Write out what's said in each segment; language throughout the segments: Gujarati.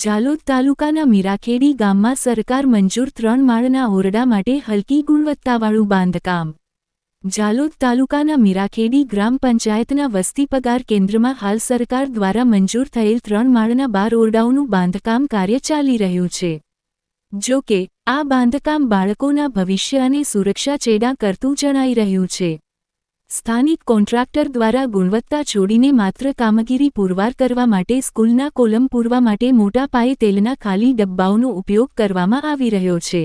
ઝાલોદ તાલુકાના મીરાખેડી ગામમાં સરકાર મંજૂર 3 માળના ઓરડા માટે હલકી ગુણવત્તાવાળું બાંધકામ। ઝાલોદ તાલુકાના મીરાખેડી ગ્રામ પંચાયતના વસ્તી પગાર કેન્દ્રમાં હાલ સરકાર દ્વારા મંજૂર થયેલ 3 માળના 12 ઓરડાઓનું બાંધકામ કાર્ય ચાલી રહ્યું છે। જો કે આ બાંધકામ બાળકોના ભવિષ્ય અને સુરક્ષા ચેડા કરતું જણાઈ રહ્યું છે। સ્થાનિક કોન્ટ્રાક્ટર દ્વારા ગુણવત્તા છોડીને માત્ર કામગીરી પુરવાર કરવા માટે સ્કૂલના કોલમ પૂરવા માટે મોટા પાયે તેલના ખાલી ડબ્બાઓનો ઉપયોગ કરવામાં આવી રહ્યો છે,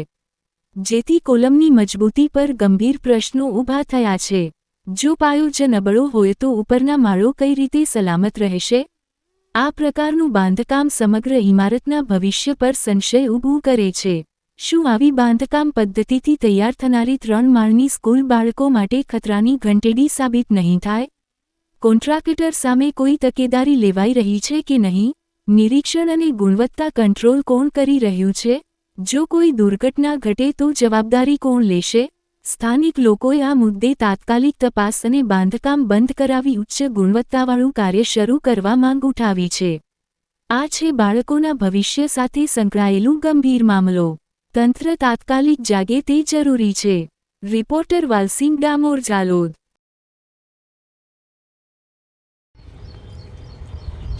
જેથી કોલમની મજબૂતી પર ગંભીર પ્રશ્નો ઊભા થયા છે। જો પાયો જ નબળો હોય તો ઉપરના માળો કઈ રીતે સલામત રહેશે? આ પ્રકારનું બાંધકામ સમગ્ર ઇમારતના ભવિષ્ય પર સંશય ઊભું કરે છે। શું આવી બાંધકામ પદ્ધતિથી તૈયાર થનારી 3 માળની સ્કૂલ બાળકો માટે ખતરાની ઘંટેડી સાબિત નહીં થાય? કોન્ટ્રાક્ટર સામે કોઈ તકેદારી લેવાઈ રહી છે કે નહીં? નિરીક્ષણ અને ગુણવત્તા કંટ્રોલ કોણ કરી રહ્યું છે? જો કોઈ દુર્ઘટના ઘટે તો જવાબદારી કોણ લેશે? સ્થાનિક લોકોએ આ મુદ્દે તાત્કાલિક તપાસ અને બાંધકામ બંધ કરાવી ઉચ્ચ ગુણવત્તાવાળું કાર્ય શરૂ કરવા માંગ ઉઠાવી છે। આ છે બાળકોના ભવિષ્ય સાથે સંકળાયેલું ગંભીર મામલો। તંત્ર તાત્કાલિક જાગે તે જરૂરી છે। રિપોર્ટર વાલસિંગ ડામોર, ઝાલોદ।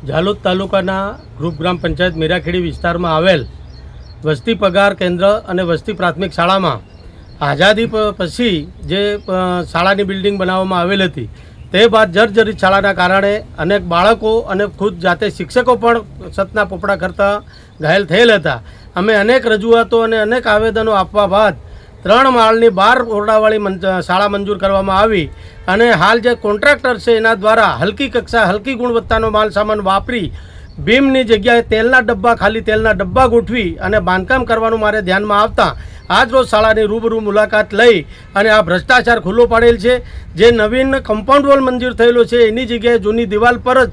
ઝાલોદ તાલુકાના ગ્રુપ ગ્રામ પંચાયત મીરાખેડી વિસ્તારમાં આવેલ વસ્તી પગાર કેન્દ્ર અને વસ્તી પ્રાથમિક શાળામાં આઝાદી પછી જે શાળાની બિલ્ડિંગ બનાવવામાં આવેલ હતી તે બાદ જર્જરિત શાળાના કારણે અનેક બાળકો અને ખુદ જાતે શિક્ષકો પણ સતના પોપડા કરતા ઘાયલ થયેલ હતા। અમે અનેક રજૂઆતો અને અનેક આવેદનો આપવા બાદ 3 માળની 12 ઓરડાવાળી શાળા મંજૂર કરવામાં આવી અને હાલ જે કોન્ટ્રાક્ટર છે એના દ્વારા હલકી ગુણવત્તાનો માલ સામાન વાપરી બીમની જગ્યાએ તેલના ડબ્બા, ખાલી તેલના ડબ્બા ગોઠવી અને બાંધકામ કરવાનું મારે ધ્યાનમાં આવતા આજરોજ શાળાની રૂબરૂ મુલાકાત લઈ અને આ ભ્રષ્ટાચાર ખુલ્લો પાડેલ છે। જે નવીન કમ્પાઉન્ડ વોલ મંજૂર થયેલો છે એની જગ્યાએ જૂની દિવાલ પર જ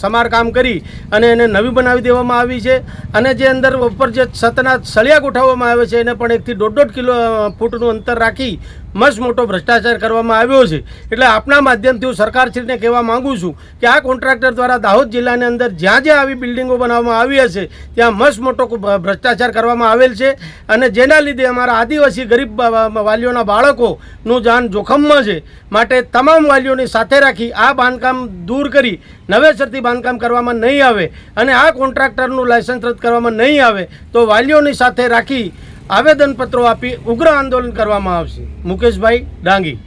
સમારકામ કરી અને એને નવી બનાવી દેવામાં આવી છે અને જે અંદર ઉપર જે છતના સળિયા ગોઠવવામાં આવે છે એને પણ 1 થી 1.5 ફૂટનું અંતર રાખી મસ્ત મોટો ભ્રષ્ટાચાર કરવામાં આવ્યો છે। એટલે આપના માધ્યમથી હું સરકારશ્રીને કહેવા માગું છું કે આ કોન્ટ્રાક્ટર દ્વારા દાહોદ જિલ્લાની અંદર જ્યાં જ્યાં આવી બિલ્ડિંગો બનાવવામાં આવી હશે ત્યાં મસ્ત મોટો ભ્રષ્ટાચાર કરવામાં આવેલ છે અને જેના લીધે અમારા આદિવાસી ગરીબ વાલીઓના બાળકોનું જાન જોખમમાં છે। માટે તમામ વાલીઓની સાથે રાખી આ બાંધકામ દૂર કરી નવેસરથી બાંધકામ કરવામાં નહીં આવે અને આ કોન્ટ્રાક્ટરનું લાયસન્સ રદ કરવામાં નહીં આવે તો વાલીઓની સાથે રાખી આવેદનપત્રો આપી ઉગ્ર આંદોલન કરવામાં આવશે। મુકેશભાઈ ડાંગી।